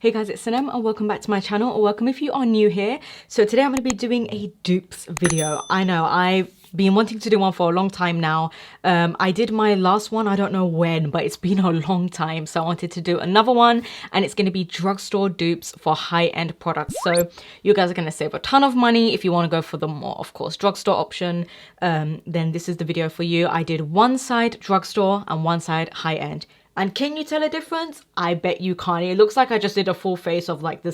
Hey guys, it's Sanem and welcome back to my channel, or welcome if you are new here. So today I'm going to be doing a dupes video. I know, I've been wanting to do one for a long time now. I did my last one, I don't know when, but it's been a long time. So I wanted to do another one, and it's going to be drugstore dupes for high-end products. So you guys are going to save a ton of money if you want to go for the more, of course, drugstore option. Then this is the video for you. I did one side drugstore and one side high-end. And can you tell a difference? I bet you can't. It looks like I just did a full face of like the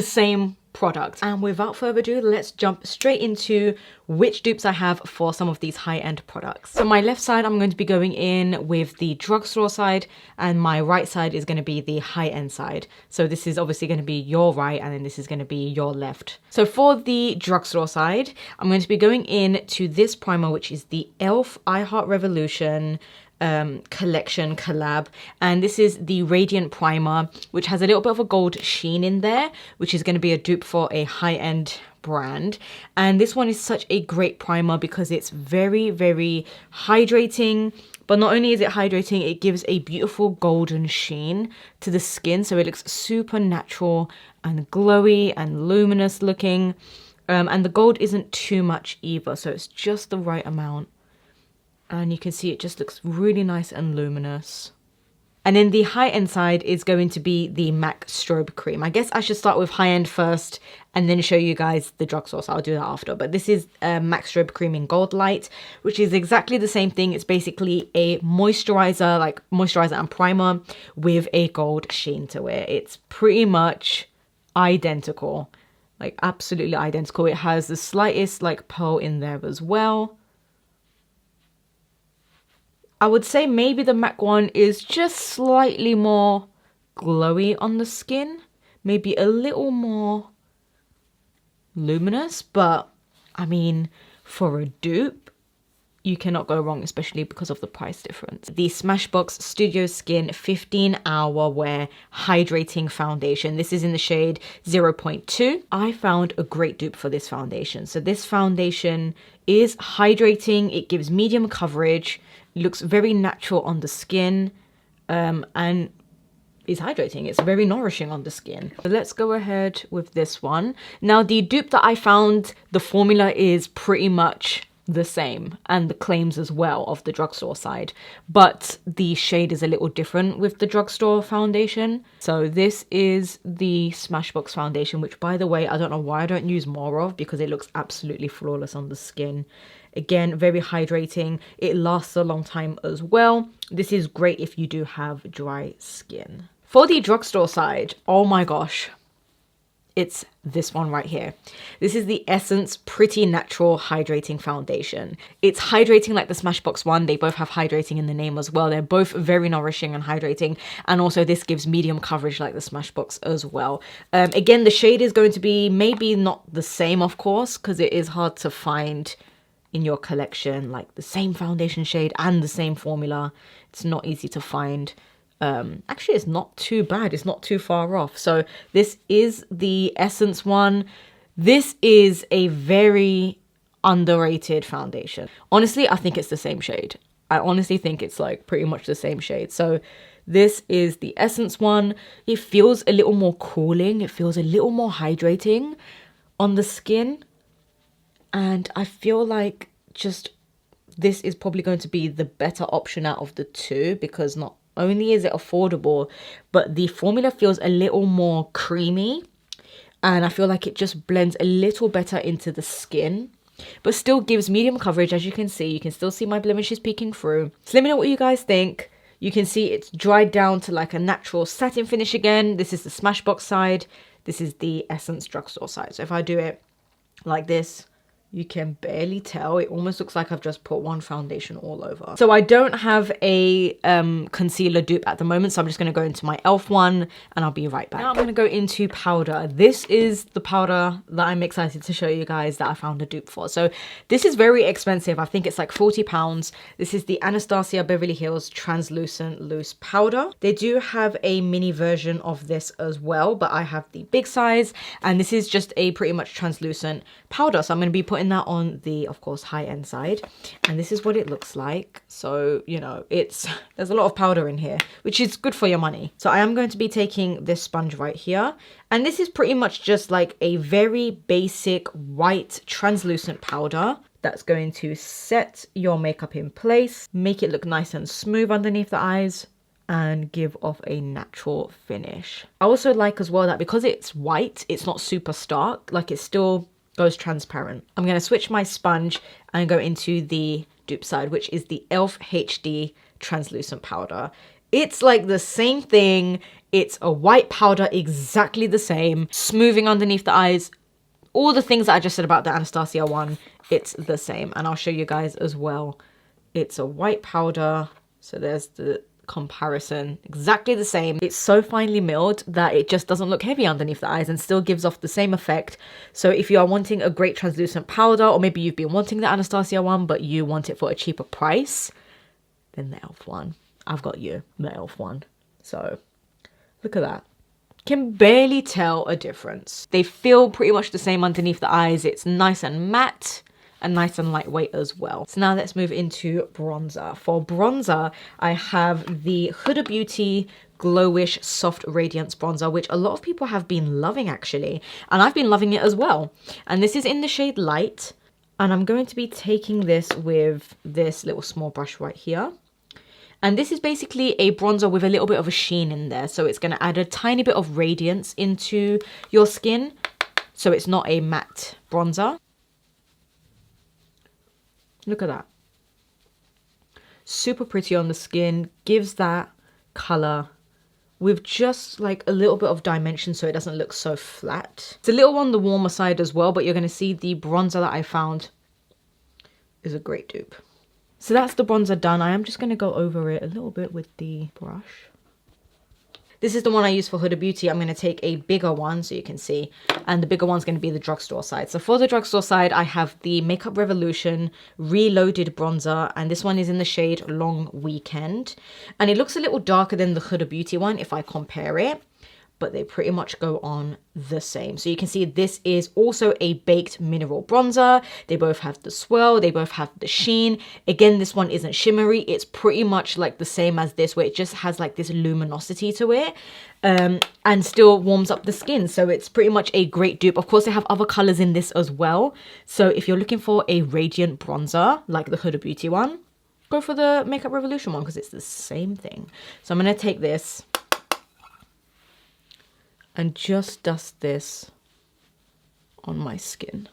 same product. And without further ado, let's jump straight into which dupes I have for some of these high-end products. So my left side, I'm going to be going in with the drugstore side, and my right side is going to be the high-end side. So this is obviously going to be your right, and then this is going to be your left. So for the drugstore side, I'm going to be going in to this primer, which is the E.L.F. I Heart Revolution collection collab, and this is the Radiant primer, which has a little bit of a gold sheen in there, which is going to be a dupe for a high-end brand. And this one is such a great primer because it's very hydrating, but not only is it hydrating, it gives a beautiful golden sheen to the skin, so it looks super natural and glowy and luminous looking, and the gold isn't too much either, so it's just the right amount. And you can see it just looks really nice and luminous. And then the high-end side is going to be the MAC Strobe Cream. I guess I should start with high-end first and then show you guys the drugstore, so I'll do that after. But this is MAC Strobe Cream in Goldlite, which is exactly the same thing. It's basically a moisturizer, like moisturizer and primer with a gold sheen to it. It's pretty much identical, like absolutely identical. It has the slightest like pearl in there as well. I would say maybe the MAC one is just slightly more glowy on the skin, maybe a little more luminous, but I mean, for a dupe, you cannot go wrong, especially because of the price difference. The Smashbox Studio Skin 15-Hour Wear Hydrating Foundation. This is in the shade 0.2. I found a great dupe for this foundation. So this foundation is hydrating, it gives medium coverage, looks very natural on the skin, and is hydrating. It's very nourishing on the skin. So let's go ahead with this one. Now the dupe that I found, the formula is pretty much the same, and the claims as well of the drugstore side, but the shade is a little different with the drugstore foundation. So this is the Smashbox foundation, which by the way, I don't know why I don't use more of, because it looks absolutely flawless on the skin. Again, very hydrating. It lasts a long time as well. This is great if you do have dry skin. For the drugstore side, oh my gosh, it's this one right here. This is the Essence Pretty Natural Hydrating Foundation. It's hydrating like the Smashbox one. They both have hydrating in the name as well. They're both very nourishing and hydrating. And also this gives medium coverage like the Smashbox as well. Again, the shade is going to be maybe not the same, of course, because it is hard to find in your collection like the same foundation shade and the same formula. It's not easy to find. Actually, it's not too bad. It's not too far off. So this is the Essence one. This is a very underrated foundation. Honestly, I think it's the same shade. I honestly think it's like pretty much the same shade. So this is the Essence one. It feels a little more cooling. It feels a little more hydrating on the skin. And I feel like just this is probably going to be the better option out of the two, because not only is it affordable, but the formula feels a little more creamy, and I feel like it just blends a little better into the skin, but still gives medium coverage. As you can see, you can still see my blemishes peeking through. So let me know what you guys think. You can see it's dried down to like a natural satin finish again. This is the Smashbox side. This is the Essence drugstore side. So if I do it like this, you can barely tell. It almost looks like I've just put one foundation all over. So I don't have a concealer dupe at the moment, so I'm just going to go into my E.L.F. one, and I'll be right back. Now I'm going to go into powder. This is the powder that I'm excited to show you guys that I found a dupe for. So this is very expensive. I think it's like £40. This is the Anastasia Beverly Hills Translucent Loose Powder. They do have a mini version of this as well, but I have the big size, and this is just a pretty much translucent powder. So I'm going to be putting putting that on the, of course, high-end side. And this is what it looks like. So, you know, there's a lot of powder in here, which is good for your money. So I am going to be taking this sponge right here. And this is pretty much just like a very basic white translucent powder that's going to set your makeup in place, make it look nice and smooth underneath the eyes, and give off a natural finish. I also like as well that because it's white, it's not super stark, like it still goes transparent. I'm going to switch my sponge and go into the dupe side, which is the E.L.F. HD translucent powder. It's like the same thing. It's a white powder, exactly the same, smoothing underneath the eyes. All the things that I just said about the Anastasia one, it's the same. And I'll show you guys as well. It's a white powder. So there's the comparison, exactly the same. It's so finely milled that it just doesn't look heavy underneath the eyes and still gives off the same effect. So if you are wanting a great translucent powder, or maybe you've been wanting the Anastasia one but you want it for a cheaper price, then the E.L.F. one. I've got you, the E.L.F. one. So look at that. Can barely tell a difference. They feel pretty much the same underneath the eyes. It's nice and matte and nice and lightweight as well. So now let's move into bronzer. For bronzer, I have the Huda Beauty Glowish Soft Radiance Bronzer, which a lot of people have been loving actually. And I've been loving it as well. And this is in the shade Light. And I'm going to be taking this with this little small brush right here. And this is basically a bronzer with a little bit of a sheen in there. So it's going to add a tiny bit of radiance into your skin. So it's not a matte bronzer. Look at that. Super pretty on the skin. Gives that color with just like a little bit of dimension so it doesn't look so flat. It's a little on the warmer side as well, but you're going to see the bronzer that I found is a great dupe. So that's the bronzer done. I am just going to go over it a little bit with the brush. This is the one I use for Huda Beauty. I'm going to take a bigger one so you can see. And the bigger one's going to be the drugstore side. So for the drugstore side, I have the Makeup Revolution Reloaded Bronzer. And this one is in the shade Long Weekend. And it looks a little darker than the Huda Beauty one if I compare it. But they pretty much go on the same. So you can see this is also a baked mineral bronzer. They both have the swirl, they both have the sheen. Again, this one isn't shimmery. It's pretty much like the same as this, where it just has like this luminosity to it and still warms up the skin. So it's pretty much a great dupe. Of course, they have other colors in this as well. So if you're looking for a radiant bronzer, like the Huda Beauty one, go for the Makeup Revolution one because it's the same thing. So I'm going to take this and just dust this on my skin.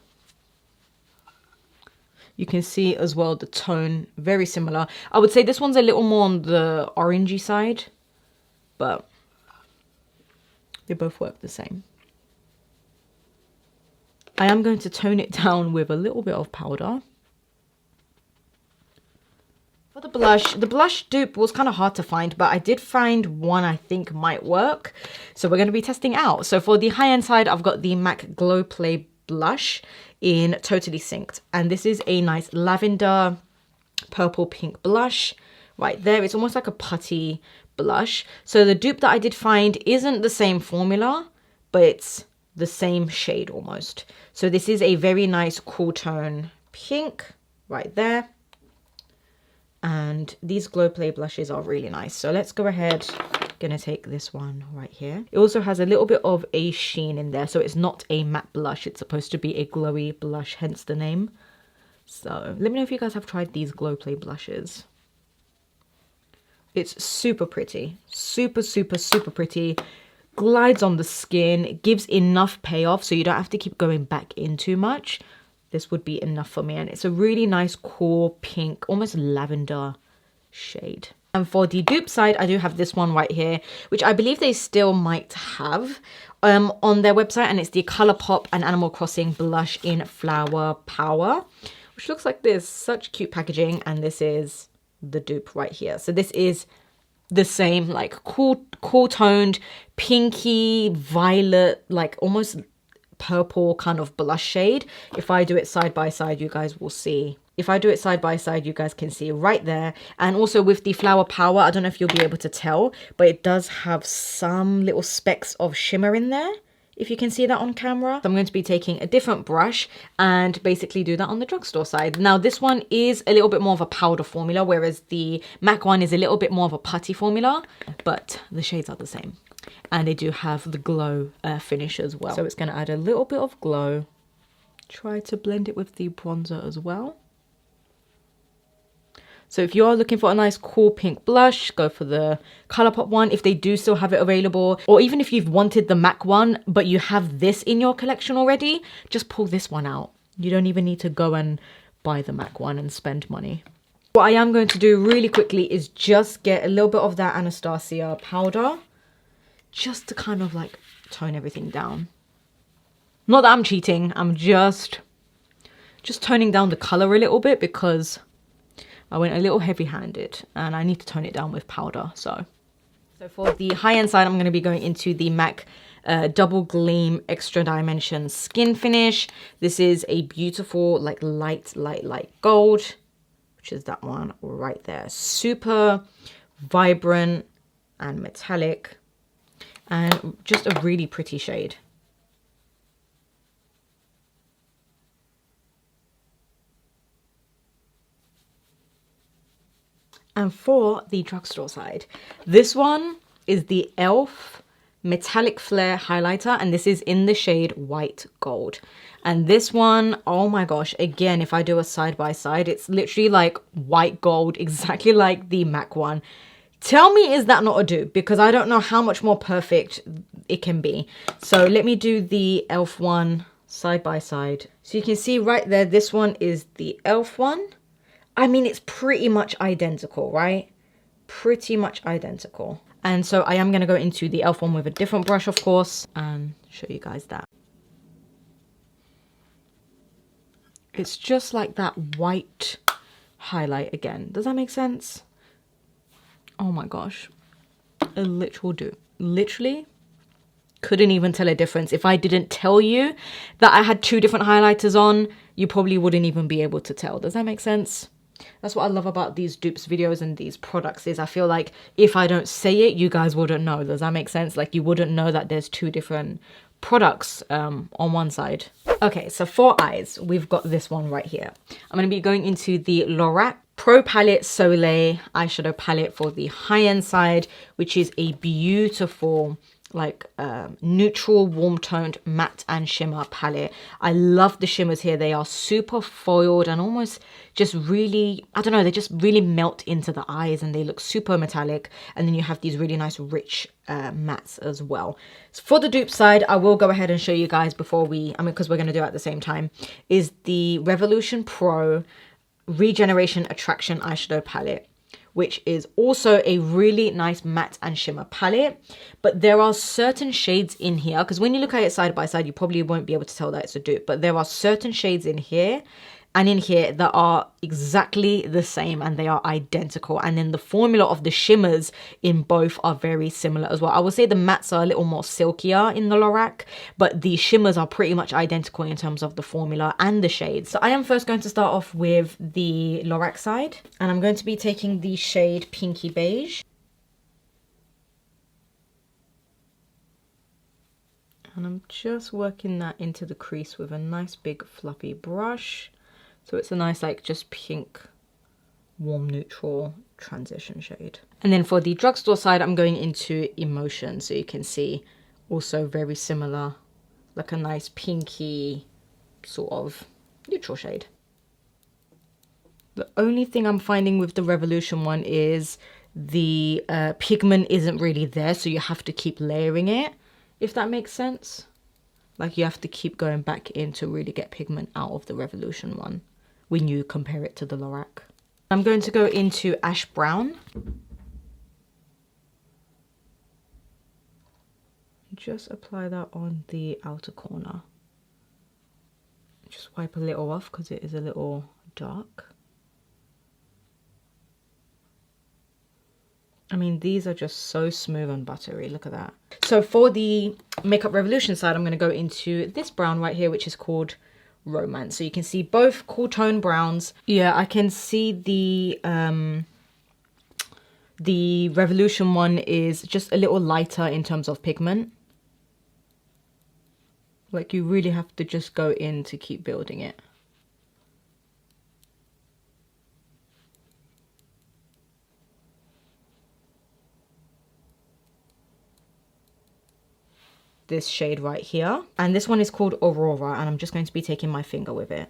You can see as well the tone, very similar. I would say this one's a little more on the orangey side, but they both work the same. I am going to tone it down with a little bit of powder. For the blush dupe was kind of hard to find, but I did find one I think might work. So we're going to be testing out. So for the high-end side, I've got the MAC Glow Play blush in Totally Synced. And this is a nice lavender purple pink blush right there. It's almost like a putty blush. So the dupe that I did find isn't the same formula, but it's the same shade almost. So this is a very nice cool tone pink right there. And these Glow Play blushes are really nice. So let's go ahead. Gonna take this one right here. It also has a little bit of a sheen in there. So it's not a matte blush. It's supposed to be a glowy blush, hence the name. So let me know if you guys have tried these Glow Play blushes. It's super pretty. Super, super, super pretty. Glides on the skin. It gives enough payoff so you don't have to keep going back in too much. This would be enough for me. And it's a really nice, cool, pink, almost lavender shade. And for the dupe side, I do have this one right here, which I believe they still might have on their website. And it's the Colourpop and Animal Crossing Blush in Flower Power, which looks like this. Such cute packaging. And this is the dupe right here. So this is the same, like cool toned, pinky, violet, like almost purple kind of blush shade. If I do it side by side, you guys will see. If I do it side by side, you guys can see right there. And also with the Flower Power, I don't know if you'll be able to tell, but it does have some little specks of shimmer in there, if you can see that on camera. So I'm going to be taking a different brush and basically do that on the drugstore side. Now this one is a little bit more of a powder formula, whereas the MAC one is a little bit more of a putty formula, but the shades are the same. And they do have the glow finish as well. So it's going to add a little bit of glow. Try to blend it with the bronzer as well. So if you're looking for a nice cool pink blush, go for the Colourpop one if they do still have it available. Or even if you've wanted the MAC one, but you have this in your collection already, just pull this one out. You don't even need to go and buy the MAC one and spend money. What I am going to do really quickly is just get a little bit of that Anastasia powder, just to kind of like tone everything down. Not that I'm cheating, I'm just toning down the color a little bit because I went a little heavy-handed and I need to tone it down with powder. So for the high-end side, I'm going to be going into the MAC Double Gleam Extra Dimension Skin Finish. This is a beautiful, like light gold, which is that one right there. Super vibrant and metallic and just a really pretty shade. And for the drugstore side, this one is the E.L.F. Metallic Flare Highlighter, and this is in the shade White Gold. And this one, oh my gosh, again, if I do a side by side, it's literally like white gold, exactly like the MAC one. Tell me, is that not a dupe? Because I don't know how much more perfect it can be. So let me do the E.L.F. one side by side. So you can see right there, this one is the E.L.F. one. I mean, it's pretty much identical, right? Pretty much identical. And so I am going to go into the E.L.F. one with a different brush, of course, and show you guys that. It's just like that white highlight again. Does that make sense? Oh my gosh. A literal dupe. Literally couldn't even tell a difference. If I didn't tell you that I had two different highlighters on, you probably wouldn't even be able to tell. Does that make sense? That's what I love about these dupes videos and these products is I feel like if I don't say it, you guys wouldn't know. Does that make sense? Like you wouldn't know that there's two different products on one side. Okay, so for eyes, we've got this one right here. I'm going to be going into the LORAC Pro Palette Soleil eyeshadow palette for the high-end side, which is a beautiful like neutral warm toned matte and shimmer palette. I love the shimmers here. They are super foiled and almost just really, I don't know, they just really melt into the eyes and they look super metallic. And then you have these really nice rich mattes as well. So for the dupe side, I will go ahead and show you guys before because we're going to do it at the same time, is the Revolution Pro Regeneration Attraction eyeshadow palette, which is also a really nice matte and shimmer palette. But there are certain shades in here, because when you look at it side by side, you probably won't be able to tell that it's a dupe, but there are certain shades in here and in here that are exactly the same and they are identical. And then the formula of the shimmers in both are very similar as well. I would say the mattes are a little more silkier in the LORAC, but the shimmers are pretty much identical in terms of the formula and the shades. So I am first going to start off with the LORAC side, and I'm going to be taking the shade Pinky Beige. And I'm just working that into the crease with a nice big fluffy brush. So it's a nice like just pink, warm neutral transition shade. And then for the drugstore side, I'm going into Emotion. So you can see also very similar, like a nice pinky sort of neutral shade. The only thing I'm finding with the Revolution one is the pigment isn't really there. So you have to keep layering it, if that makes sense. Like you have to keep going back in to really get pigment out of the Revolution one when you compare it to the LORAC. I'm going to go into Ash Brown. Just apply that on the outer corner. Just wipe a little off because it is a little dark. I mean, these are just so smooth and buttery. Look at that. So for the Makeup Revolution side, I'm going to go into this brown right here, which is called Romance. So you can see both cool tone browns. Yeah, I can see the Revolution one is just a little lighter in terms of pigment. Like, you really have to just go in to keep building it. This shade right here, and this one is called Aurora, and I'm just going to be taking my finger with it.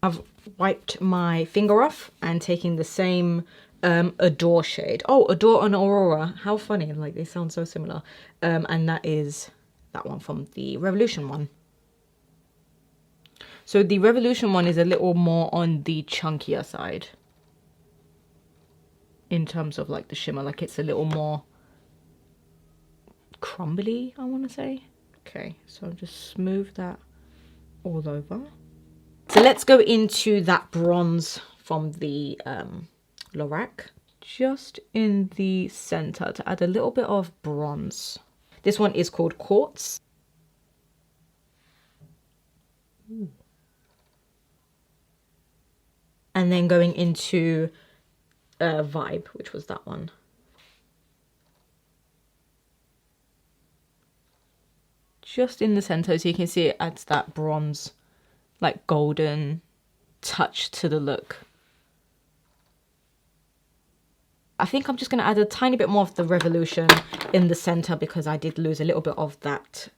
I've wiped my finger off and taking the same Adore shade. Oh, Adore and Aurora, how funny, like they sound so similar. And that is that one from the Revolution one. So the Revolution one is a little more on the chunkier side in terms of like the shimmer, like it's a little more crumbly, I want to say. Okay, so I'll just smooth that all over. So let's go into that bronze from the LORAC, just in the center to add a little bit of bronze. This one is called Quartz. Ooh. And then going into Vibe, which was that one. Just in the center, so you can see it adds that bronze, like golden touch to the look. I think I'm just going to add a tiny bit more of the Revolution in the center because I did lose a little bit of that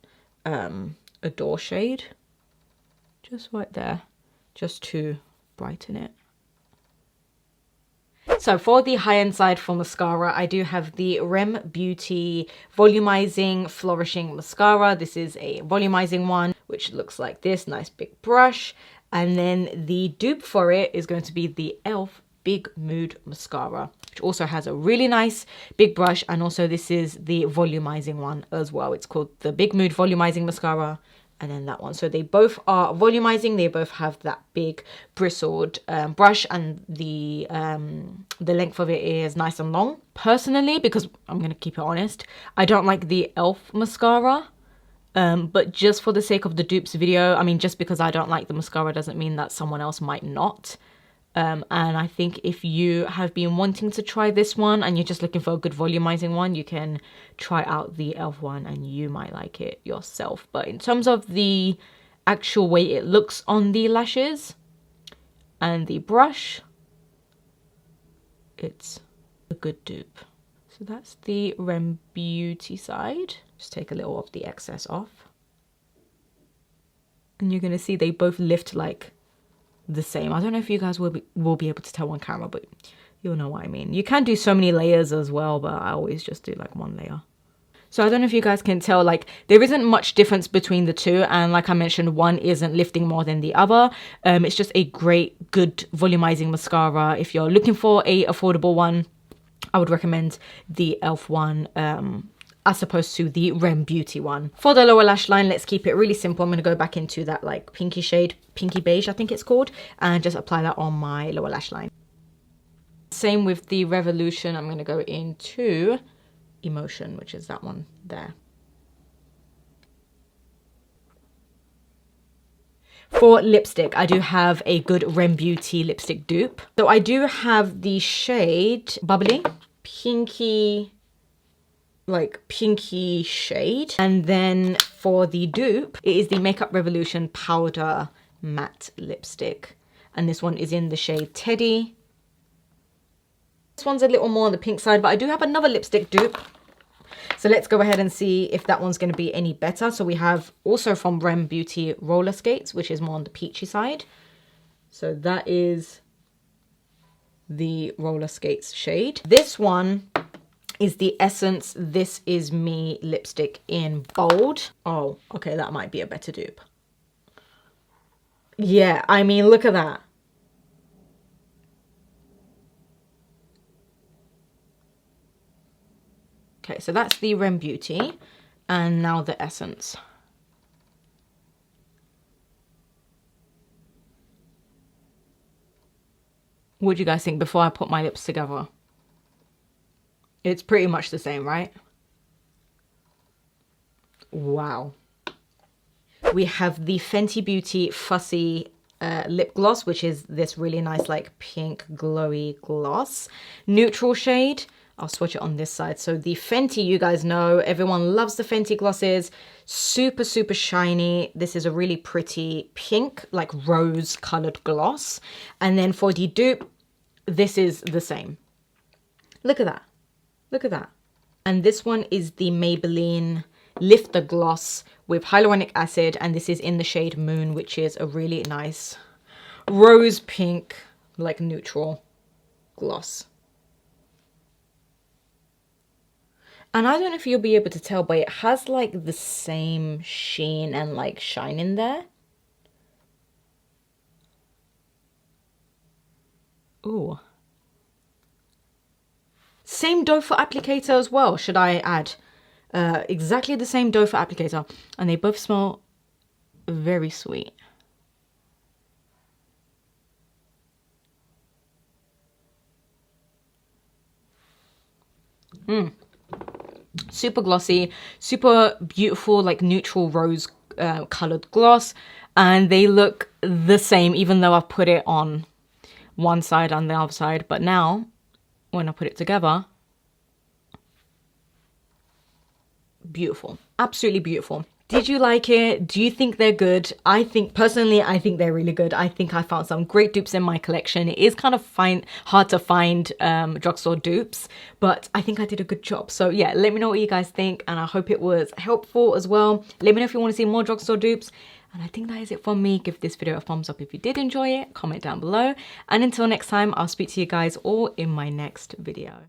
Adore shade. Just right there, just to brighten it. So for the high-end side for mascara, I do have the R.E.M Beauty Volumizing Flourishing Mascara. This is a volumizing one, which looks like this, nice big brush. And then the dupe for it is going to be the E.L.F Big Mood Mascara, which also has a really nice big brush. And also this is the volumizing one as well. It's called the Big Mood Volumizing Mascara. And then that one. So they both are volumizing. They both have that big bristled brush, and the length of it is nice and long. Personally, because I'm going to keep it honest, I don't like the E.L.F mascara. But just for the sake of the dupes video, I mean, just because I don't like the mascara doesn't mean that someone else might not. And I think if you have been wanting to try this one and you're just looking for a good volumizing one, you can try out the E.L.F one and you might like it yourself. But in terms of the actual way it looks on the lashes and the brush, it's a good dupe. So that's the R.E.M Beauty side. Just take a little of the excess off. And you're going to see they both lift like the same. I don't know if you guys will be able to tell on camera, but you'll know what I mean. You can do so many layers as well, but I always just do like one layer. So I don't know if you guys can tell, like there isn't much difference between the two, and like I mentioned, one isn't lifting more than the other. It's just a great, good volumizing mascara. If you're looking for a affordable one, I would recommend the E.L.F one as opposed to the R.E.M Beauty one. For the lower lash line, let's keep it really simple. I'm going to go back into that like pinky shade, pinky beige I think it's called, and just apply that on my lower lash line. Same with the Revolution. I'm going to go into Emotion, which is that one there. For lipstick, I do have a good R.E.M Beauty lipstick dupe. So I do have the shade Bubbly, pinky, like pinky shade. And then for the dupe, it is the Makeup Revolution Powder Matte Lipstick. And this one is in the shade Teddy. This one's a little more on the pink side, but I do have another lipstick dupe. So let's go ahead and see if that one's going to be any better. So we have also from R.E.M Beauty Roller Skates, which is more on the peachy side. So that is the Roller Skates shade. This one is the Essence This Is Me lipstick in Bold. Oh, okay, that might be a better dupe. Yeah, I mean, look at that. Okay, so that's the R.E.M Beauty, and now the Essence. What do you guys think before I put my lips together? It's pretty much the same, right? Wow. We have the Fenty Beauty Fussy lip gloss, which is this really nice like pink glowy gloss. Neutral shade. I'll swatch it on this side. So the Fenty, you guys know, everyone loves the Fenty glosses. Super, super shiny. This is a really pretty pink, like rose colored gloss. And then for the dupe, this is the same. Look at that. Look at that. And this one is the Maybelline Lifter Gloss with hyaluronic acid. And this is in the shade Moon, which is a really nice rose pink, like neutral gloss. And I don't know if you'll be able to tell, but it has like the same sheen and like shine in there. Ooh. Same doe foot applicator as well, should I add? Exactly the same doe foot applicator. And they both smell very sweet. Super glossy, super beautiful, like neutral rose colored gloss. And they look the same, even though I've put it on one side and the other side. But now, when I put it together, beautiful, absolutely beautiful. Did you like it? Do you think they're good? I think, personally, I think they're really good. I think I found some great dupes in my collection. It is kind of hard to find drugstore dupes, but I think I did a good job. So yeah, let me know what you guys think, and I hope it was helpful as well. Let me know if you want to see more drugstore dupes. And I think that is it from me. Give this video a thumbs up if you did enjoy it. Comment down below. And until next time, I'll speak to you guys all in my next video.